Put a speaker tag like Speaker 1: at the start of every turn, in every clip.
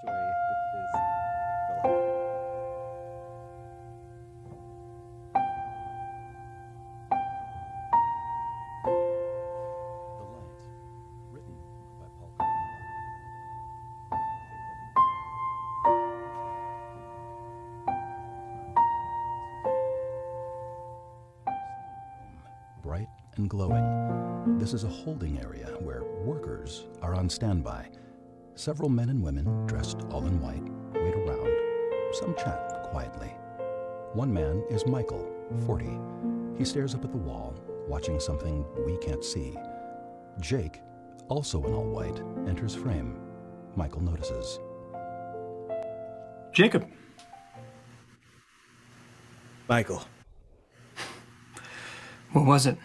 Speaker 1: story is the light. The Light, written by Paul Carganilla. Bright and glowing, this is a holding area where workers are on standby. Several men and women, dressed all in white, wait around. Some chat quietly. One man is Michael, 40. He stares up at the wall, watching something we can't see. Jake, also in all white, enters frame. Michael notices.
Speaker 2: Jacob.
Speaker 3: Michael.
Speaker 2: What was it?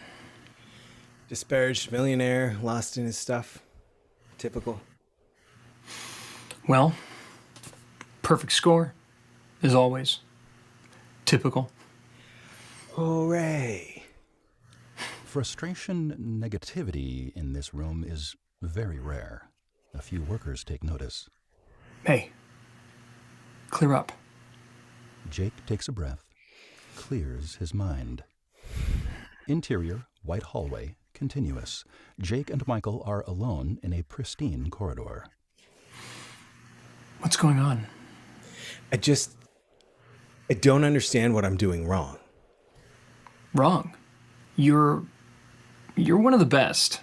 Speaker 3: Disparaged millionaire, lost in his stuff. Typical.
Speaker 2: Well, perfect score, as always. Typical.
Speaker 3: Hooray.
Speaker 1: Frustration, negativity in this room is very rare. A few workers take notice.
Speaker 2: Hey, clear up.
Speaker 1: Jake takes a breath, clears his mind. Interior, white hallway, continuous. Jake and Michael are alone in a pristine corridor.
Speaker 2: What's going on?
Speaker 3: I don't understand what I'm doing wrong.
Speaker 2: Wrong. You're one of the best.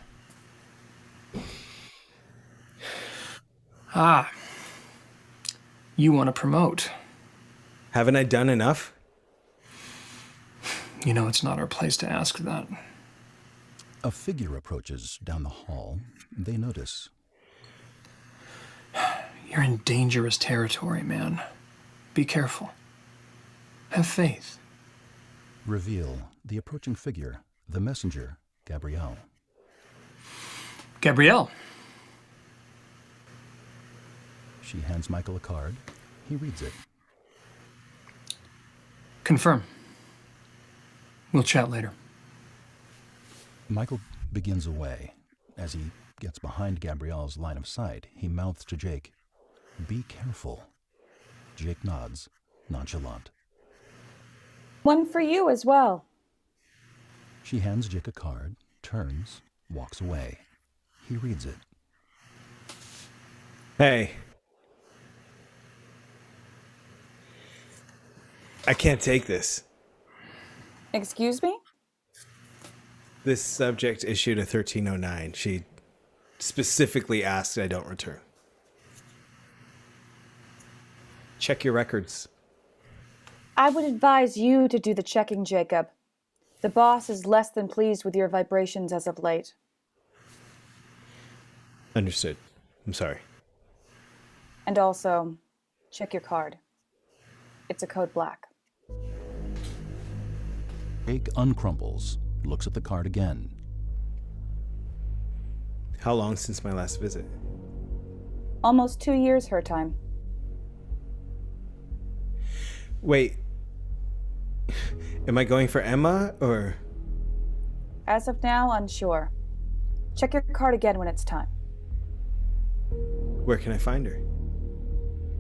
Speaker 2: You want to promote.
Speaker 3: Haven't I done enough?
Speaker 2: You know, it's not our place to ask that.
Speaker 1: A figure approaches down the hall. They notice.
Speaker 2: You're in dangerous territory, man. Be careful. Have faith.
Speaker 1: Reveal the approaching figure, the messenger, Gabrielle.
Speaker 2: Gabrielle.
Speaker 1: She hands Michael a card. He reads it.
Speaker 2: Confirm. We'll chat later.
Speaker 1: Michael begins away. As he gets behind Gabrielle's line of sight, he mouths to Jake, "Be careful." Jake nods, nonchalant.
Speaker 4: One for you as well.
Speaker 1: She hands Jake a card, turns, walks away. He reads it.
Speaker 3: Hey. I can't take this.
Speaker 4: Excuse me?
Speaker 3: This subject issued a 1309. She specifically asked I don't return. Check your records.
Speaker 4: I would advise you to do the checking, Jacob. The boss is less than pleased with your vibrations as of late.
Speaker 3: Understood. I'm sorry.
Speaker 4: And also, check your card. It's a code black.
Speaker 1: Jake uncrumples, looks at the card again.
Speaker 3: How long since my last visit?
Speaker 4: Almost 2 years her time.
Speaker 3: Wait. Am I going for Emma or?
Speaker 4: As of now, unsure. Check your card again when it's time.
Speaker 3: Where can I find her?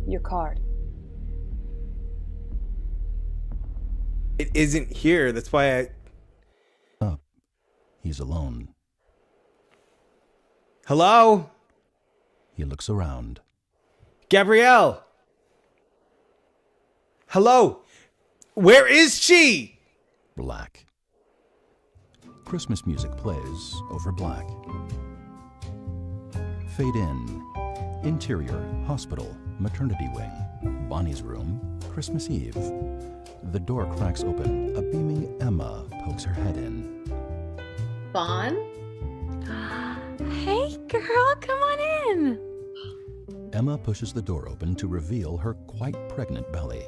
Speaker 4: Your card.
Speaker 3: It isn't here. That's why I...
Speaker 1: Up. He's alone.
Speaker 3: Hello?
Speaker 1: He looks around.
Speaker 3: Gabrielle! Hello? Where is she?
Speaker 1: Black. Christmas music plays over black. Fade in. Interior, hospital, maternity wing. Bonnie's room, Christmas Eve. The door cracks open. A beaming Emma pokes her head in.
Speaker 5: Baughn?
Speaker 6: Hey, girl, come on in.
Speaker 1: Emma pushes the door open to reveal her quite pregnant belly.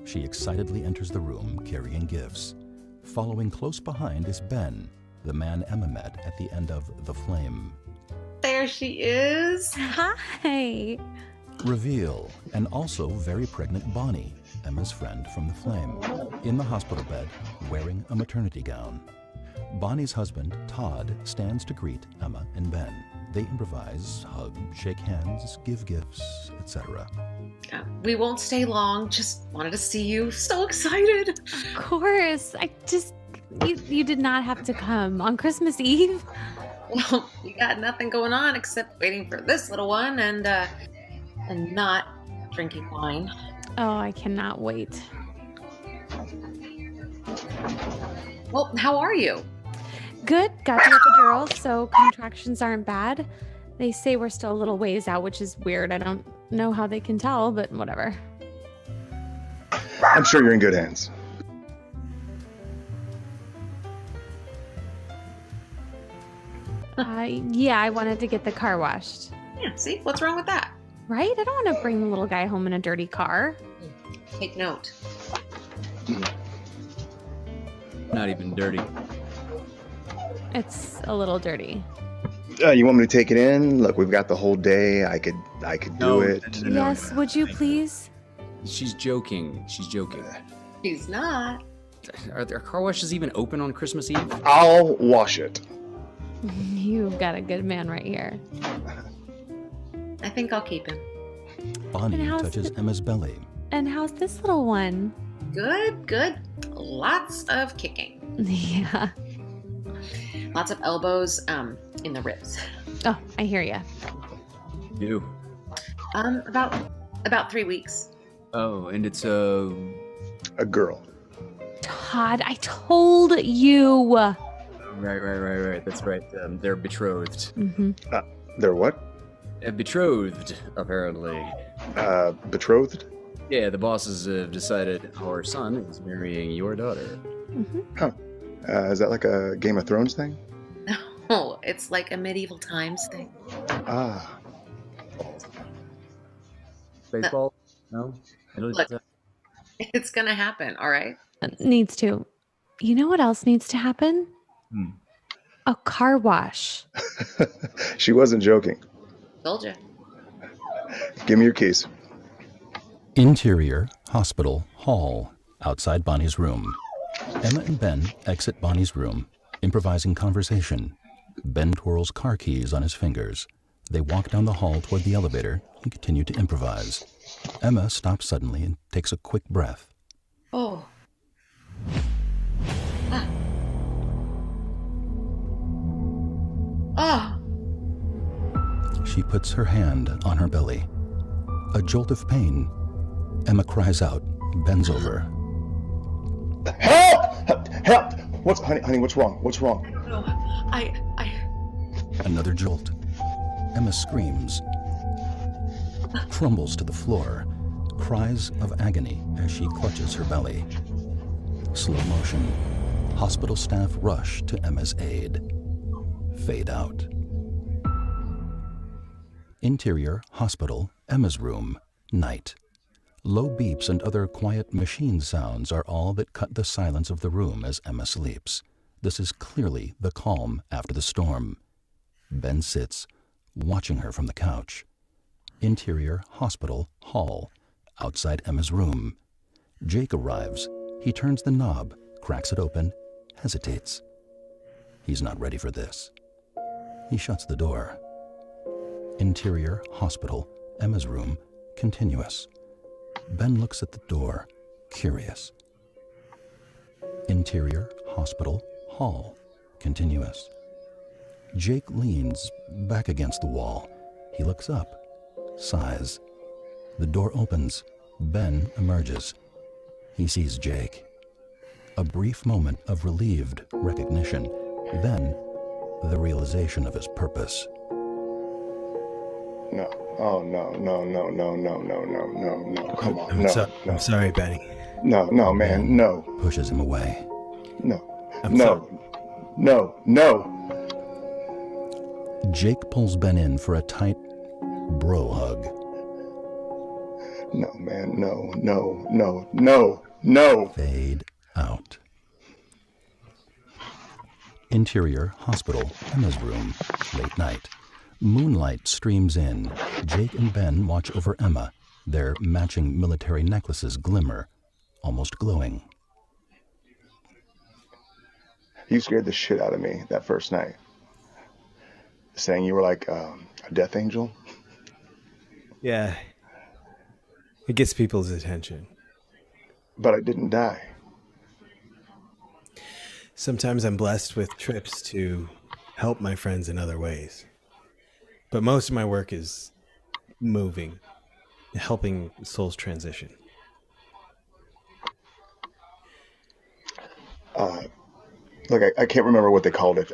Speaker 1: She excitedly enters the room carrying gifts. Following close behind is Ben, the man Emma met at the end of The Flame.
Speaker 5: There she is.
Speaker 6: Hi.
Speaker 1: Reveal an also very pregnant Bonnie, Emma's friend from The Flame, in the hospital bed, wearing a maternity gown. Bonnie's husband, Todd, stands to greet Emma and Ben. They improvise, hug, shake hands, give gifts, etc.
Speaker 5: We won't stay long. Just wanted to see you. So excited.
Speaker 6: Of course. You did not have to come on Christmas Eve.
Speaker 5: Well, we got nothing going on except waiting for this little one and not drinking wine.
Speaker 6: Oh, I cannot wait.
Speaker 5: Well, how are you?
Speaker 6: Good. Got the epidural, so contractions aren't bad. They say we're still a little ways out, which is weird. I don't know how they can tell, but whatever.
Speaker 7: I'm sure you're in good hands.
Speaker 6: Yeah, I wanted to get the car washed.
Speaker 5: Yeah, see? What's wrong with that?
Speaker 6: Right? I don't want to bring the little guy home in a dirty car.
Speaker 5: Take note.
Speaker 8: Not even dirty.
Speaker 6: It's a little dirty.
Speaker 7: You want me to take it in? Look, we've got the whole day. I could do it.
Speaker 8: No.
Speaker 6: Yes, would you please?
Speaker 8: She's joking. She's joking.
Speaker 5: He's not.
Speaker 8: Are car washes even open on Christmas Eve?
Speaker 7: I'll wash it.
Speaker 6: You've got a good man right here.
Speaker 5: I think I'll keep him.
Speaker 1: Bonnie
Speaker 6: And how's
Speaker 1: touches
Speaker 6: the-
Speaker 1: Emma's belly.
Speaker 6: And how's this little one?
Speaker 5: Good, good. Lots of kicking.
Speaker 6: Yeah.
Speaker 5: Lots of elbows in the ribs.
Speaker 6: Oh, I hear ya.
Speaker 8: You.
Speaker 5: About 3 weeks.
Speaker 8: Oh, and it's
Speaker 7: A girl.
Speaker 6: Todd, I told you.
Speaker 8: Right. That's right. They're betrothed.
Speaker 6: Mm-hmm.
Speaker 7: They're what?
Speaker 8: Betrothed, apparently.
Speaker 7: Betrothed?
Speaker 8: Yeah, the bosses have decided our son is marrying your daughter.
Speaker 6: Mm-hmm.
Speaker 7: Is that like a Game of Thrones thing?
Speaker 5: No, it's like a medieval times thing.
Speaker 7: Ah.
Speaker 8: Baseball? No?
Speaker 5: Look. It's gonna happen, all right?
Speaker 6: Needs to. You know what else needs to happen?
Speaker 8: Hmm.
Speaker 6: A car wash.
Speaker 7: She wasn't joking.
Speaker 5: Told you.
Speaker 7: Give me your keys.
Speaker 1: Interior, hospital, hall, outside Bonnie's room. Emma and Ben exit Bonnie's room, improvising conversation. Ben twirls car keys on his fingers. They walk down the hall toward the elevator and continue to improvise. Emma stops suddenly and takes a quick breath.
Speaker 5: Oh. Ah.
Speaker 1: She puts her hand on her belly. A jolt of pain. Emma cries out, bends over.
Speaker 7: Help! Help! Honey, what's wrong? What's wrong?
Speaker 5: No, I.
Speaker 1: Another jolt. Emma screams, crumbles to the floor, cries of agony as she clutches her belly. Slow motion. Hospital staff rush to Emma's aid. Fade out. Interior, hospital, Emma's room, night. Low beeps and other quiet machine sounds are all that cut the silence of the room as Emma sleeps. This is clearly the calm after the storm. Ben sits, watching her from the couch. Interior, hospital, hall, outside Emma's room. Jake arrives. He turns the knob, cracks it open, hesitates. He's not ready for this. He shuts the door. Interior, hospital, Emma's room, continuous. Ben looks at the door, curious. Interior, hospital, hall, continuous. Jake leans back against the wall. He looks up, sighs. The door opens. Ben emerges. He sees Jake. A brief moment of relieved recognition, then the realization of his purpose.
Speaker 7: No. Oh, no. Come on,
Speaker 3: I'm sorry, Benny.
Speaker 7: No, man, no.
Speaker 1: Pushes him away.
Speaker 7: No.
Speaker 3: I'm sorry.
Speaker 7: No.
Speaker 1: Jake pulls Ben in for a tight bro hug.
Speaker 7: No, man, no.
Speaker 1: Fade out. Interior, hospital, Emma's room, late night. Moonlight streams in. Jake and Ben watch over Emma. Their matching military necklaces glimmer, almost glowing.
Speaker 7: You scared the shit out of me that first night. saying you were like a death angel?
Speaker 3: Yeah. It gets people's attention.
Speaker 7: But I didn't die.
Speaker 3: Sometimes I'm blessed with trips to help my friends in other ways. But most of my work is moving, helping souls transition.
Speaker 7: Look, I can't remember what they called it,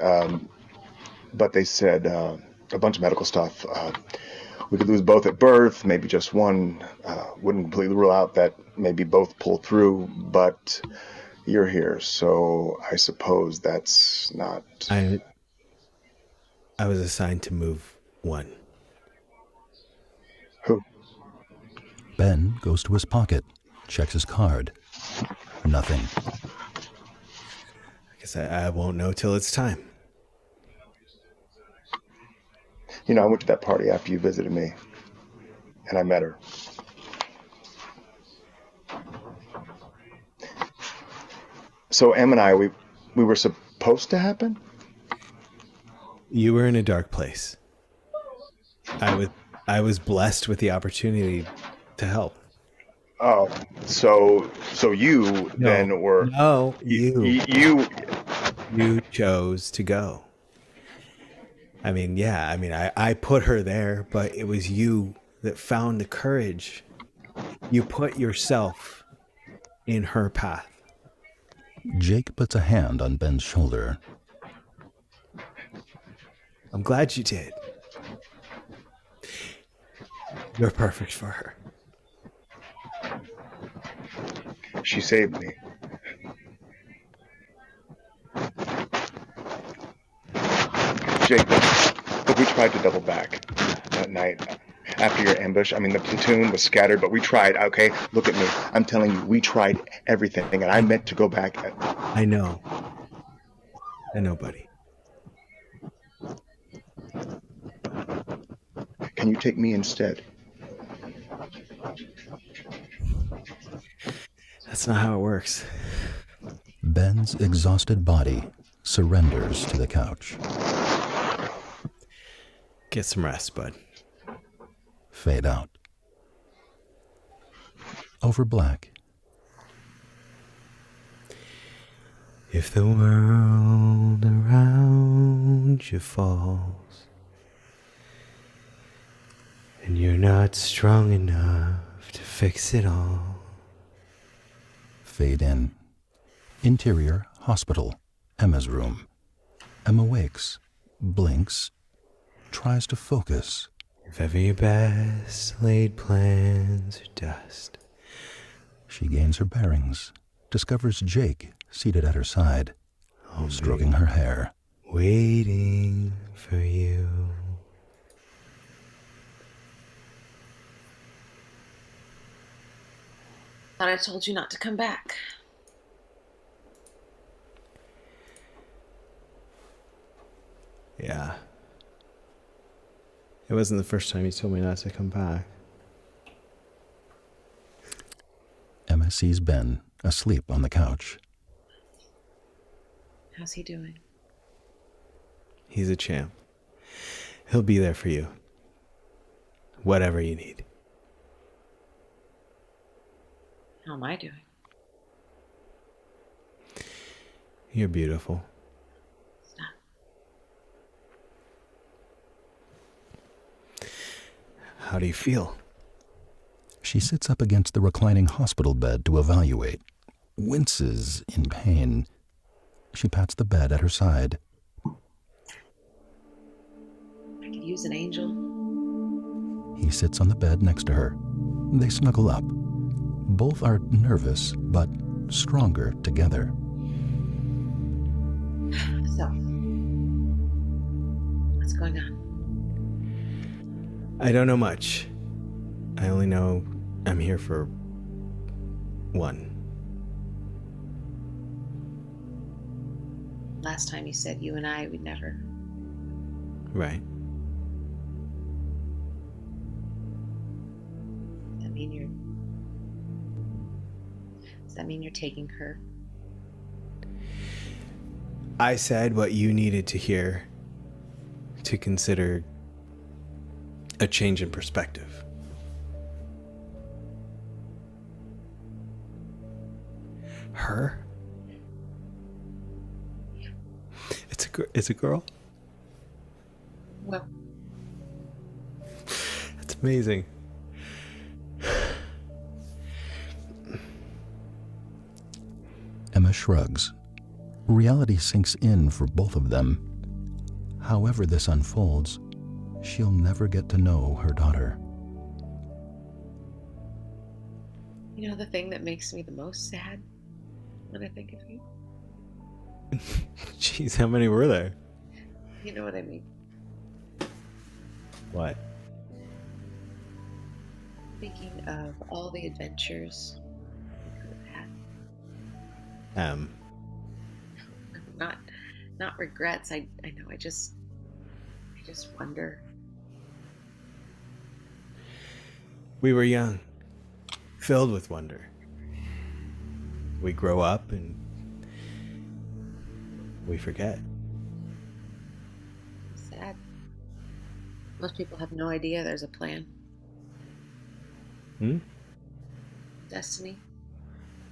Speaker 7: but they said a bunch of medical stuff. We could lose both at birth, maybe just one. Wouldn't completely rule out that maybe both pull through, but you're here, so I suppose that's not...
Speaker 3: I was assigned to move one.
Speaker 7: Who?
Speaker 1: Ben goes to his pocket, checks his card. Nothing.
Speaker 3: I guess I won't know till it's time.
Speaker 7: You know, I went to that party after you visited me, and I met her. So Em and I, we were supposed to happen?
Speaker 3: You were in a dark place. I was blessed with the opportunity to help.
Speaker 7: Oh, so you then were...
Speaker 3: No,
Speaker 7: You
Speaker 3: you chose to go. I mean, yeah, I put her there, but it was you that found the courage. You put yourself in her path.
Speaker 1: Jake puts a hand on Ben's shoulder.
Speaker 3: I'm glad you did. You're perfect for her.
Speaker 7: She saved me. Jake, look, we tried to double back that night after your ambush. I mean, the platoon was scattered, but we tried, okay? Look at me. I'm telling you, we tried everything, and I meant to go back.
Speaker 3: I know, buddy.
Speaker 7: Can you take me instead?
Speaker 3: That's not how it works.
Speaker 1: Ben's exhausted body surrenders to the couch.
Speaker 3: Get some rest, bud.
Speaker 1: Fade out. Over black.
Speaker 3: If the world around you falls and you're not strong enough to fix it all.
Speaker 1: Fade in. Interior hospital. Emma's room. Emma wakes, blinks, tries to focus.
Speaker 3: If ever your best laid plans are dust.
Speaker 1: She gains her bearings, discovers Jake seated at her side, stroking her hair.
Speaker 3: Waiting for you.
Speaker 5: Thought I told you not to come back.
Speaker 3: Yeah. It wasn't the first time you told me not to come back.
Speaker 1: Emma sees Ben asleep on the couch.
Speaker 5: How's he doing?
Speaker 3: He's a champ. He'll be there for you. Whatever you need.
Speaker 5: How am I doing?
Speaker 3: You're beautiful.
Speaker 5: Stop.
Speaker 3: How do you feel?
Speaker 1: She sits up against the reclining hospital bed to evaluate, winces in pain. She pats the bed at her side.
Speaker 5: I could use an angel.
Speaker 1: He sits on the bed next to her. They snuggle up. Both are nervous, but stronger together.
Speaker 5: So, what's going on?
Speaker 3: I don't know much. I only know I'm here for one.
Speaker 5: Last time you said you and I would never.
Speaker 3: Right.
Speaker 5: Does that mean you're taking her?
Speaker 3: I said what you needed to hear to consider a change in perspective. Her? It's a girl?
Speaker 5: Well,
Speaker 3: That's amazing.
Speaker 1: Emma shrugs. Reality sinks in for both of them. However this unfolds, she'll never get to know her daughter.
Speaker 5: you know the thing that makes me the most sad when I think of you?
Speaker 3: Jeez, how many were there?
Speaker 5: You know what I mean?
Speaker 3: What?
Speaker 5: Thinking of all the adventures we could have had. Not regrets. I know. I just wonder.
Speaker 3: We were young, filled with wonder. We grow up and we forget.
Speaker 5: Sad. Most people have no idea there's a plan. Destiny.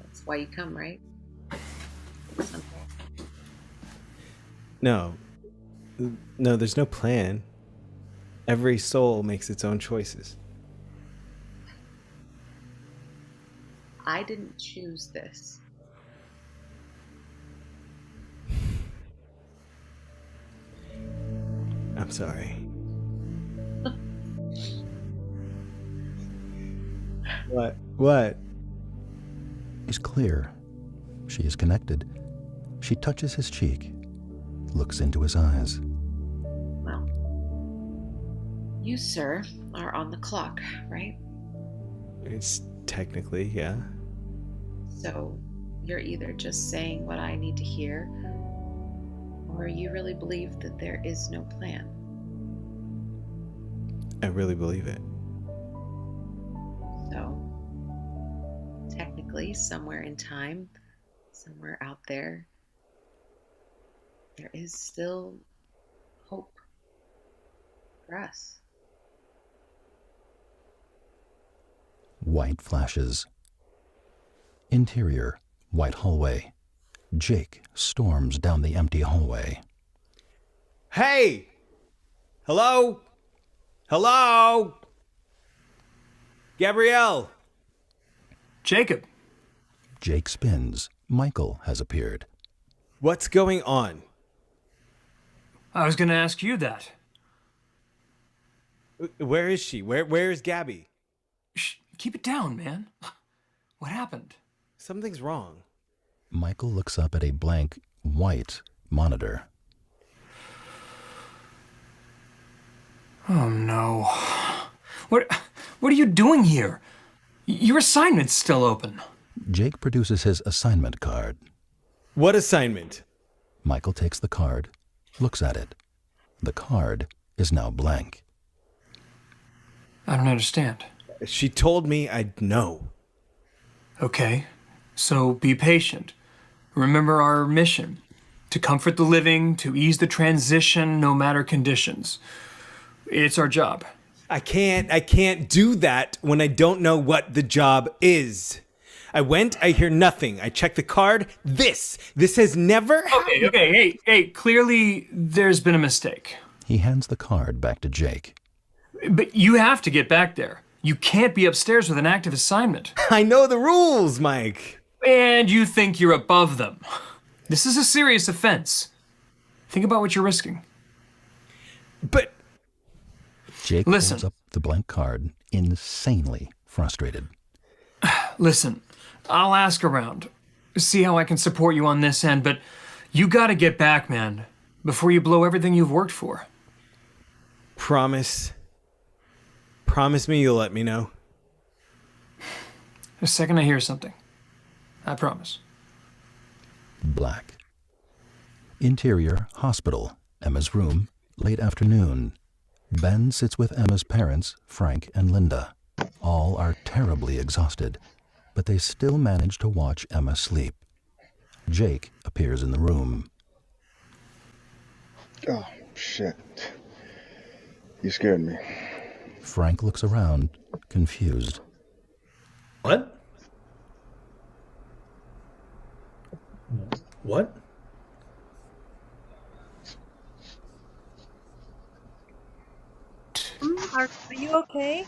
Speaker 5: That's why you come, right? Someday.
Speaker 3: No, there's no plan. Every soul makes its own choices.
Speaker 5: I didn't choose this.
Speaker 3: I'm sorry. What?
Speaker 1: She's clear. She is connected. She touches his cheek, looks into his eyes.
Speaker 5: Well, you, sir, are on the clock, right?
Speaker 3: It's technically, yeah.
Speaker 5: So you're either just saying what I need to hear, or you really believe that there is no plan.
Speaker 3: I really believe it.
Speaker 5: So, technically, somewhere in time, somewhere out there, there is still hope for us.
Speaker 1: White flashes. Interior, white hallway. Jake storms down the empty hallway.
Speaker 3: Hey! Hello? Hello? Gabrielle!
Speaker 2: Jacob,
Speaker 1: Jake spins. Michael has appeared.
Speaker 3: What's going on?
Speaker 2: I was going to ask you that.
Speaker 3: Where is she? Where is Gabby?
Speaker 2: Shh, keep it down, man. What happened?
Speaker 3: Something's wrong.
Speaker 1: Michael looks up at a blank, white monitor.
Speaker 2: Oh, no. What are you doing here? Your assignment's still open.
Speaker 1: Jake produces his assignment card.
Speaker 3: What assignment?
Speaker 1: Michael takes the card, looks at it. The card is now blank.
Speaker 2: I don't understand.
Speaker 3: She told me I'd know.
Speaker 2: Okay, so be patient. Remember our mission: to comfort the living, to ease the transition no matter conditions. It's our job.
Speaker 3: I can't do that when I don't know what the job is. I went, I hear nothing. I check the card. This has never happened.
Speaker 2: Okay, hey, clearly there's been a mistake.
Speaker 1: He hands the card back to Jake.
Speaker 2: But you have to get back there. You can't be upstairs with an active assignment.
Speaker 3: I know the rules, Mike.
Speaker 2: And you think you're above them. This is a serious offense. Think about what you're risking.
Speaker 3: But
Speaker 1: Jake
Speaker 2: Listen.
Speaker 1: holds up the blank card, insanely frustrated.
Speaker 2: Listen, I'll ask around, see how I can support you on this end, but you gotta get back, man, before you blow everything you've worked for.
Speaker 3: promise me you'll let me know.
Speaker 2: The second I hear something, I promise.
Speaker 1: Black. Interior, hospital. Emma's room, late afternoon. Ben sits with Emma's parents, Frank and Linda. All are terribly exhausted, but they still manage to watch Emma sleep. Jake appears in the room.
Speaker 7: Oh, shit. You scared me.
Speaker 1: Frank looks around, confused.
Speaker 9: What? What?
Speaker 10: Are you okay?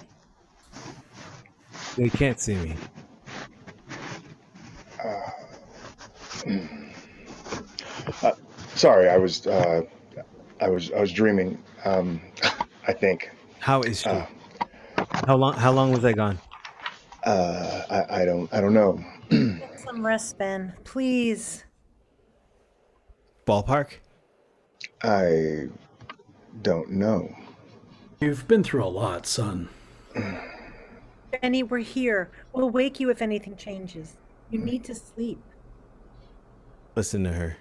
Speaker 3: They can't see me.
Speaker 7: Sorry, I was dreaming. I think.
Speaker 3: How is she? How long was I gone?
Speaker 7: I don't know.
Speaker 10: Get some rest, Ben. Please.
Speaker 3: Ballpark?
Speaker 7: I don't know.
Speaker 9: You've been through a lot, son.
Speaker 10: Denny, we're here. We'll wake you if anything changes. You need to sleep.
Speaker 3: Listen to her.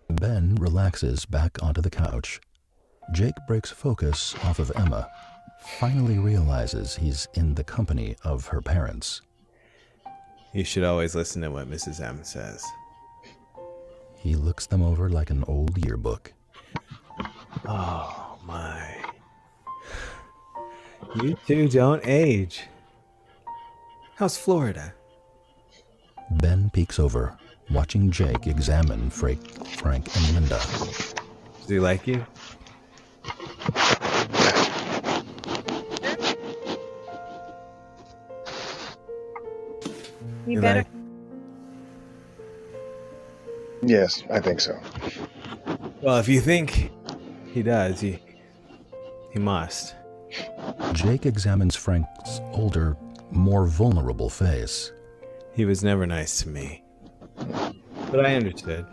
Speaker 1: Ben relaxes back onto the couch. Jake breaks focus off of Emma, finally realizes he's in the company of her parents.
Speaker 3: You should always listen to what Mrs. M says.
Speaker 1: He looks them over like an old yearbook.
Speaker 3: Oh, my. You two don't age. How's Florida?
Speaker 1: Ben peeks over, watching Jake examine Frank and Linda.
Speaker 3: Does he like you?
Speaker 10: You better.
Speaker 7: Yes, I think so.
Speaker 3: Well, if you think he does, he must.
Speaker 1: Jake examines Frank's older, more vulnerable face.
Speaker 3: He was never nice to me. But I understood.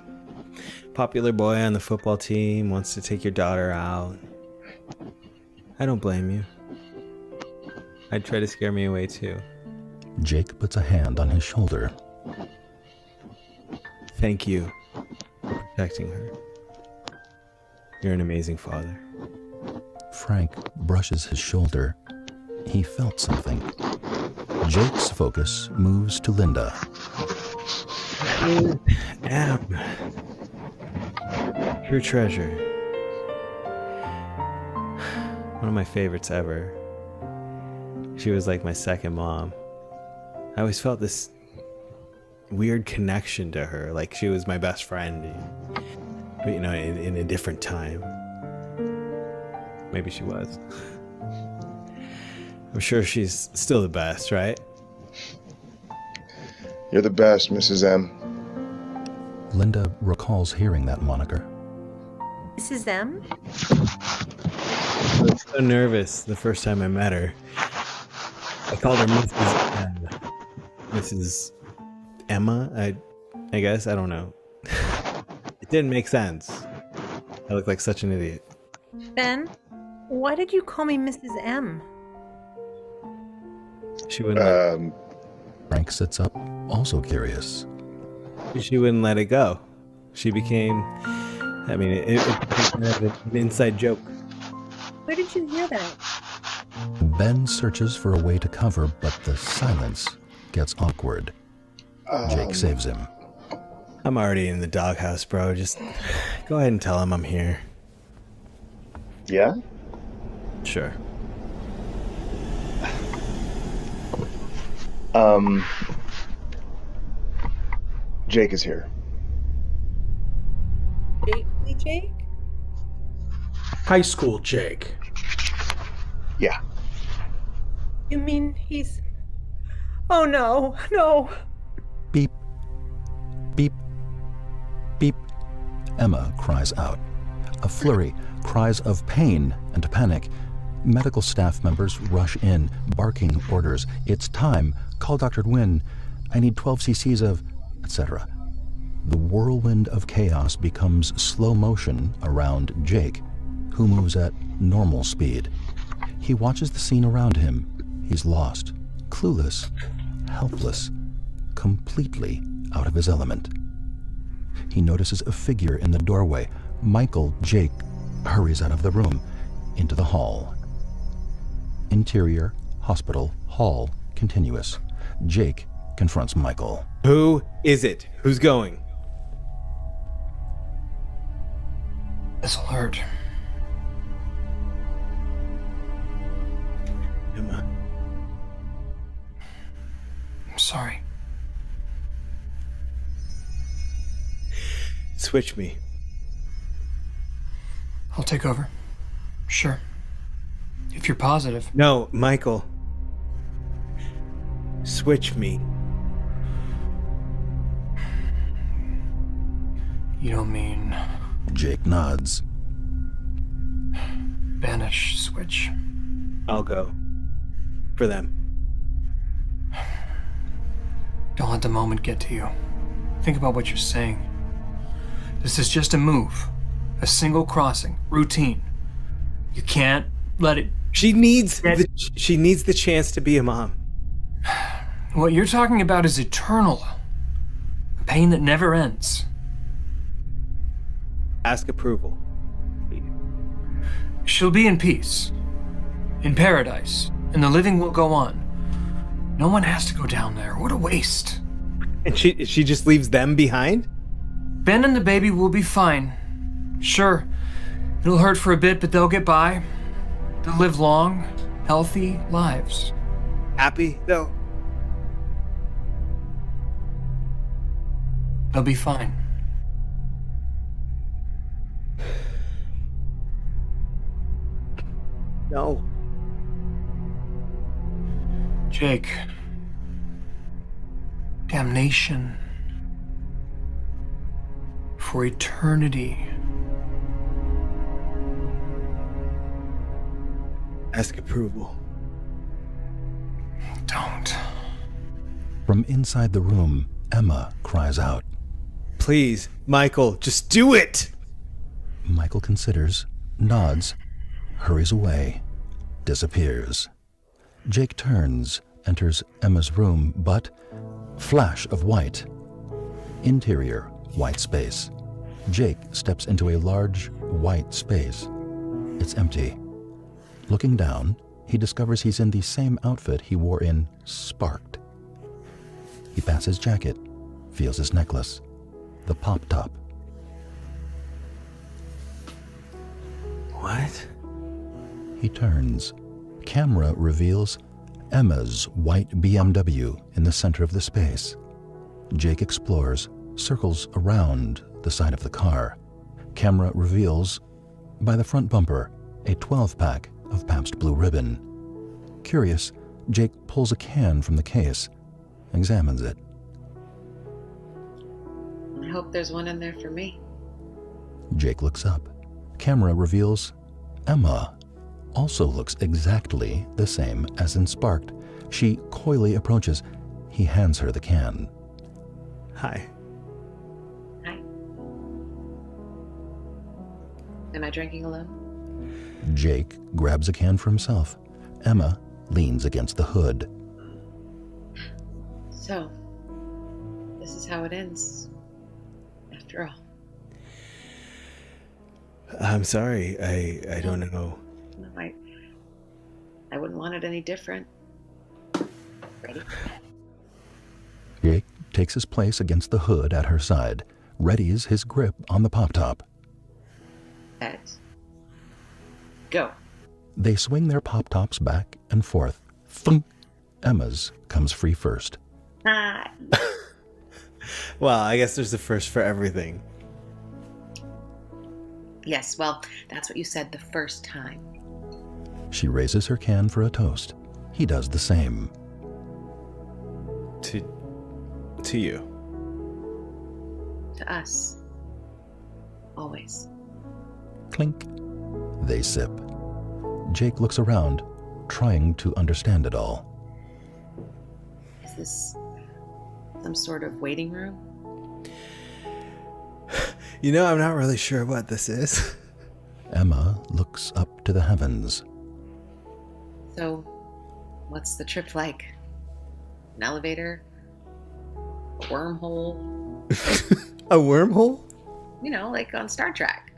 Speaker 3: Popular boy on the football team, wants to take your daughter out. I don't blame you. I'd try to scare me away too.
Speaker 1: Jake puts a hand on his shoulder.
Speaker 3: Thank you for protecting her. You're an amazing father.
Speaker 1: Frank brushes his shoulder. He felt something. Jake's focus moves to Linda.
Speaker 3: Em. True treasure. One of my favorites ever. She was like my second mom. I always felt this weird connection to her, like she was my best friend, but you know, in a different time. Maybe she was. I'm sure she's still the best, right?
Speaker 7: You're the best, Mrs. M.
Speaker 1: Linda recalls hearing that moniker.
Speaker 10: Mrs. M?
Speaker 3: I was so nervous the first time I met her. I called her Mrs. M. Mrs. Emma, I guess, I don't know. It didn't make sense. I look like such an idiot.
Speaker 10: Ben, why did you call me Mrs. M?
Speaker 3: She wouldn't.
Speaker 1: Frank sits up, also curious.
Speaker 3: She wouldn't let it go. She became. I mean, it became an inside joke.
Speaker 10: Where did you hear that?
Speaker 1: Ben searches for a way to cover, but the silence gets awkward. Jake saves him.
Speaker 3: I'm already in the doghouse, bro. Just go ahead and tell him I'm here.
Speaker 7: Yeah?
Speaker 3: Sure.
Speaker 7: Jake is here.
Speaker 10: Jake?
Speaker 9: High school Jake.
Speaker 7: Yeah.
Speaker 10: You mean he's... Oh no, no.
Speaker 1: Beep. Beep. Beep. Emma cries out. A flurry, cries of pain and panic. Medical staff members rush in, barking orders. It's time. Call Dr. Nguyen. I need 12 cc's of... etc. The whirlwind of chaos becomes slow motion around Jake, who moves at normal speed. He watches the scene around him. He's lost, clueless, helpless, completely out of his element. He notices a figure in the doorway. Michael Jake hurries out of the room, into the hall. Interior, hospital, hall, continuous. Jake confronts Michael.
Speaker 3: Who is it? Who's going?
Speaker 2: This'll hurt. Sorry.
Speaker 3: Switch me.
Speaker 2: I'll take over. Sure. If you're positive.
Speaker 3: No, Michael. Switch me.
Speaker 2: You don't mean...
Speaker 1: Jake nods.
Speaker 2: Banish switch.
Speaker 3: I'll go. For them.
Speaker 2: Don't let the moment get to you. Think about what you're saying. This is just a move. A single crossing. Routine. You can't let it...
Speaker 3: She needs the chance to be a mom.
Speaker 2: What you're talking about is eternal. A pain that never ends.
Speaker 3: Ask approval.
Speaker 2: She'll be in peace. In paradise. And the living will go on. No one has to go down there. What a waste.
Speaker 3: And she just leaves them behind?
Speaker 2: Ben and the baby will be fine. Sure, it'll hurt for a bit, but they'll get by. They'll live long, healthy lives.
Speaker 3: Happy, though?
Speaker 2: They'll be fine.
Speaker 3: No.
Speaker 2: Jake. Damnation. For eternity.
Speaker 3: Ask approval.
Speaker 2: Don't.
Speaker 1: From inside the room, Emma cries out.
Speaker 3: Please, Michael, just do it!
Speaker 1: Michael considers, nods, hurries away, disappears. Jake turns, enters Emma's room, but flash of white. Interior, white space. Jake steps into a large, white space. It's empty. Looking down, he discovers he's in the same outfit he wore in Sparked. He pats his jacket, feels his necklace, the pop top.
Speaker 3: What?
Speaker 1: He turns. Camera reveals Emma's white BMW in the center of the space. Jake explores, circles around the side of the car. Camera reveals, by the front bumper, a 12-pack of Pabst Blue Ribbon. Curious, Jake pulls a can from the case, examines it.
Speaker 5: I hope there's one in there for me.
Speaker 1: Jake looks up. Camera reveals Emma also looks exactly the same as in Sparked. She coyly approaches. He hands her the can.
Speaker 3: Hi.
Speaker 5: Hi. Am I drinking alone?
Speaker 1: Jake grabs a can for himself. Emma leans against the hood.
Speaker 5: So, this is how it ends. After all.
Speaker 3: I'm sorry. I don't know.
Speaker 5: No, I wouldn't want it any different. Ready?
Speaker 1: Jake takes his place against the hood at her side, readies his grip on the pop-top.
Speaker 5: Heads. Go.
Speaker 1: They swing their pop-tops back and forth. Thunk! Emma's comes free first.
Speaker 5: Ah.
Speaker 3: Well, I guess there's the first for everything.
Speaker 5: Yes, well, that's what you said the first time.
Speaker 1: She raises her can for a toast. He does the same.
Speaker 3: To you.
Speaker 5: To us. Always.
Speaker 1: Clink. They sip. Jake looks around, trying to understand it all.
Speaker 5: Is this some sort of waiting room?
Speaker 3: You know, I'm not really sure what this is.
Speaker 1: Emma looks up to the heavens.
Speaker 5: So, what's the trip like? An elevator? A wormhole?
Speaker 3: A wormhole?
Speaker 5: You know, like on Star Trek.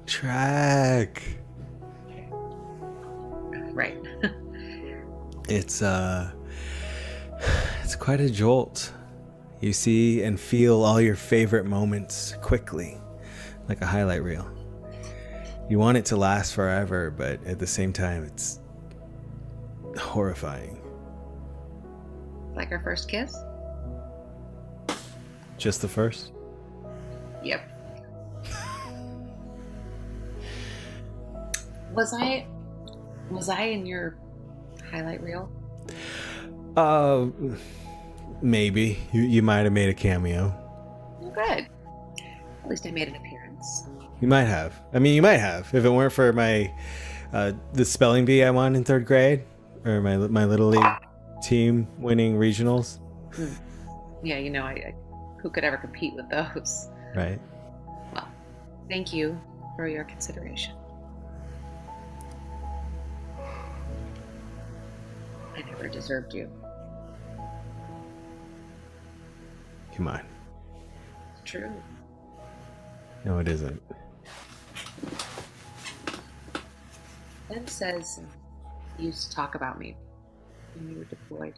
Speaker 3: Track.
Speaker 5: Right.
Speaker 3: It's quite a jolt. You see and feel all your favorite moments quickly, like a highlight reel. You want it to last forever, but at the same time, it's horrifying.
Speaker 5: Like our first kiss?
Speaker 3: Just the first?
Speaker 5: Yep. Was I in your highlight reel?
Speaker 3: Maybe. You might have made a cameo.
Speaker 5: Oh, good. At least I made an appearance.
Speaker 3: You might have. I mean, you might have. If it weren't for my the spelling bee I won in 3rd grade, or my little league team winning regionals.
Speaker 5: Yeah, you know, I who could ever compete with those?
Speaker 3: Right.
Speaker 5: Well, thank you for your consideration. I never deserved you.
Speaker 3: Come on.
Speaker 5: It's true.
Speaker 3: No, it isn't.
Speaker 5: Ben says you used to talk about me when you were deployed.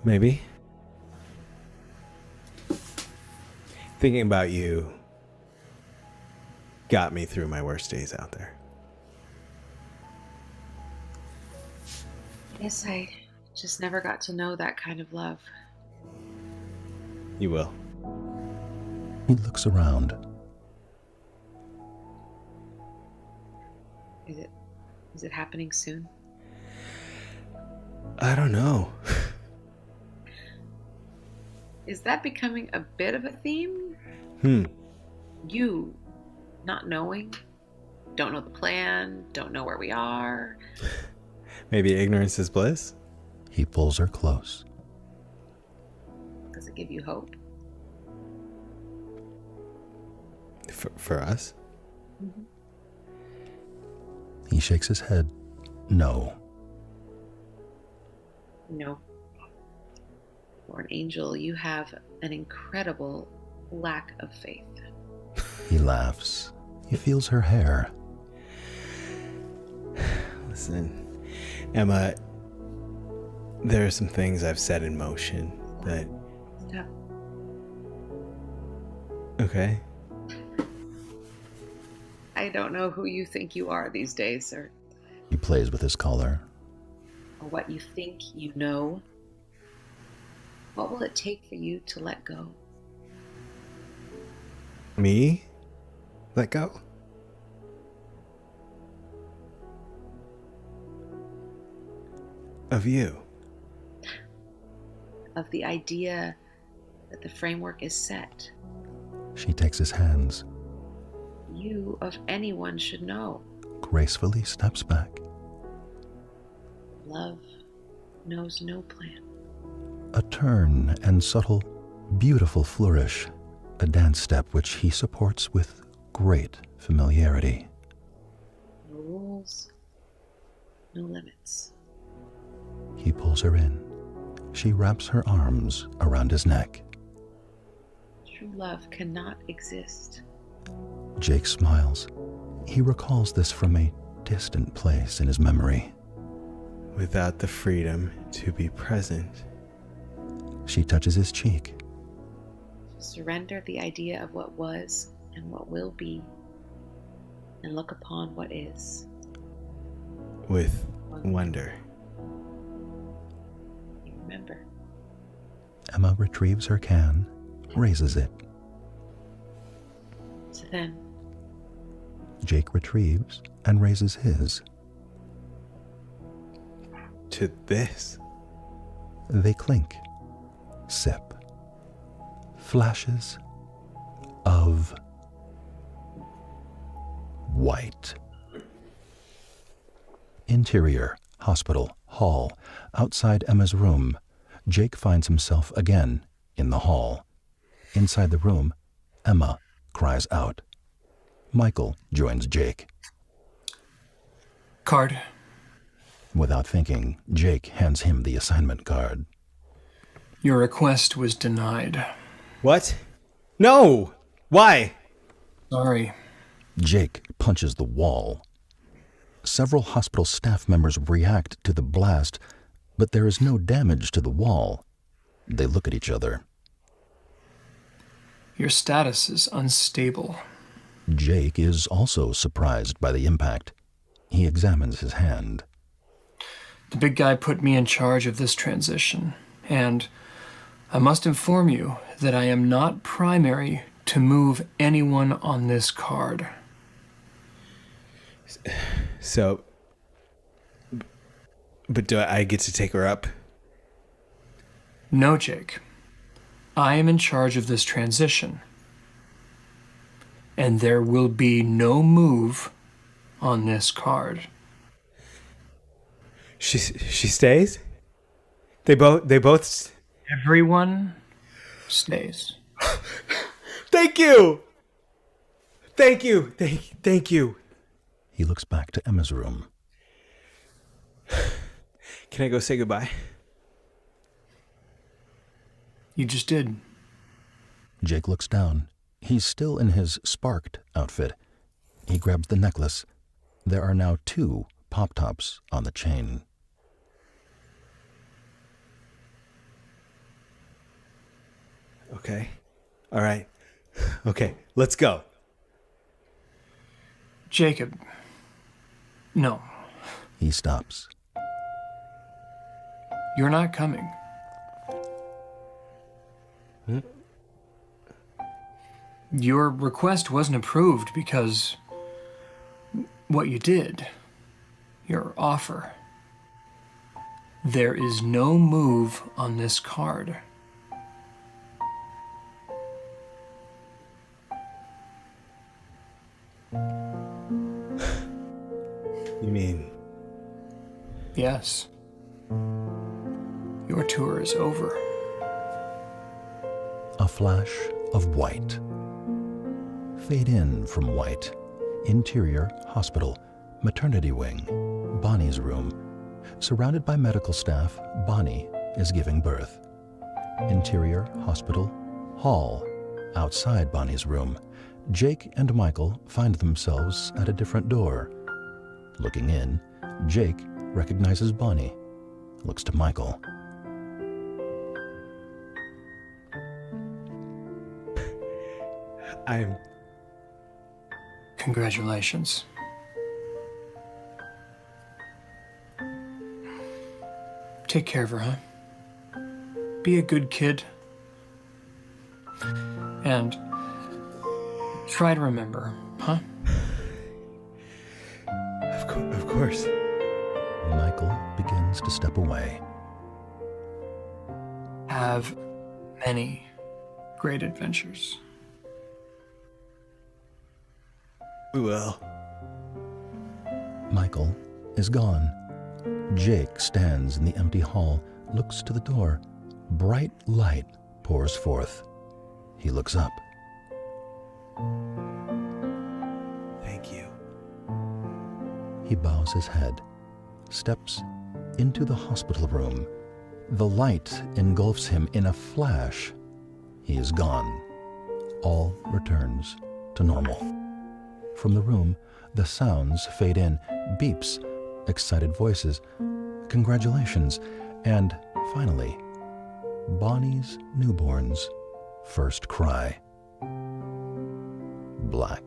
Speaker 3: Maybe. Thinking about you got me through my worst days out there.
Speaker 5: I guess I just never got to know that kind of love.
Speaker 3: You will.
Speaker 1: He looks around.
Speaker 5: Is it happening soon?
Speaker 3: I don't know.
Speaker 5: Is that becoming a bit of a theme? You not knowing, don't know the plan, don't know where we are.
Speaker 3: Maybe ignorance is bliss?
Speaker 1: He pulls her close.
Speaker 5: Does it give you hope?
Speaker 3: For us?
Speaker 5: Mm-hmm.
Speaker 1: He shakes his head. No.
Speaker 5: No. For an angel, you have an incredible lack of faith.
Speaker 1: He laughs. He feels her hair.
Speaker 3: Listen, Emma, there are some things I've set in motion that...
Speaker 5: Stop.
Speaker 3: Okay.
Speaker 5: I don't know who you think you are these days, or
Speaker 1: He plays with his collar.
Speaker 5: what you think you know. What will it take for you to let go?
Speaker 3: Me? Let go? Of you.
Speaker 5: Of the idea that the framework is set.
Speaker 1: She takes his hands,
Speaker 5: You, of anyone, should know.
Speaker 1: gracefully steps back.
Speaker 5: Love knows no plan.
Speaker 1: A turn and subtle, beautiful flourish, a dance step which he supports with great familiarity.
Speaker 5: No rules, no limits.
Speaker 1: He pulls her in. She wraps her arms around his neck.
Speaker 5: True love cannot exist.
Speaker 1: Jake smiles. He recalls this from a distant place in his memory.
Speaker 3: Without the freedom to be present.
Speaker 1: She touches his cheek.
Speaker 5: Surrender the idea of what was and what will be, and look upon what is.
Speaker 3: With wonder.
Speaker 5: You remember.
Speaker 1: Emma retrieves her can, raises it.
Speaker 5: So then,
Speaker 1: Jake retrieves and raises his.
Speaker 3: To this.
Speaker 1: They clink, sip. Flashes of white. Interior, hospital, hall. Outside Emma's room, Jake finds himself again in the hall. Inside the room, Emma cries out. Michael joins Jake.
Speaker 2: Card.
Speaker 1: Without thinking, Jake hands him the assignment card.
Speaker 2: Your request was denied.
Speaker 3: What? No! Why?
Speaker 2: Sorry.
Speaker 1: Jake punches the wall. Several hospital staff members react to the blast, but there is no damage to the wall. They look at each other.
Speaker 2: Your status is unstable.
Speaker 1: Jake is also surprised by the impact. He examines his hand.
Speaker 2: The big guy put me in charge of this transition, and I must inform you that I am not primary to move anyone on this card.
Speaker 3: So, but do I get to take her up?
Speaker 2: No, Jake. I am in charge of this transition. And there will be no move on this card.
Speaker 3: She stays? They both
Speaker 2: Everyone stays.
Speaker 3: Thank you. Thank you. Thank you.
Speaker 1: He looks back to Emma's room.
Speaker 3: Can I go say goodbye?
Speaker 2: You just did.
Speaker 1: Jake looks down. He's still in his sparked outfit. He grabs the necklace. There are now 2 pop-tops on the chain.
Speaker 3: Okay. All right. Okay, let's go.
Speaker 2: Jacob. No.
Speaker 1: He stops.
Speaker 2: You're not coming. Your request wasn't approved because what you did, your offer. There is no move on this card.
Speaker 3: You mean?
Speaker 2: Yes. Your tour is over.
Speaker 1: A flash of white. Fade in from white. Interior hospital. Maternity wing. Bonnie's room. Surrounded by medical staff, Bonnie is giving birth. Interior hospital. Hall. Outside Bonnie's room, Jake and Michael find themselves at a different door. Looking in, Jake recognizes Bonnie. Looks to Michael.
Speaker 2: Congratulations. Take care of her, huh? Be a good kid. And try to remember, huh?
Speaker 3: Of course.
Speaker 1: Michael begins to step away.
Speaker 2: Have many great adventures.
Speaker 3: We will.
Speaker 1: Michael is gone. Jake stands in the empty hall, looks to the door. Bright light pours forth. He looks up.
Speaker 3: Thank you.
Speaker 1: He bows his head, steps into the hospital room. The light engulfs him in a flash. He is gone. All returns to normal. From the room, the sounds fade in, beeps, excited voices, congratulations, and finally, Bonnie's newborn's first cry. Black.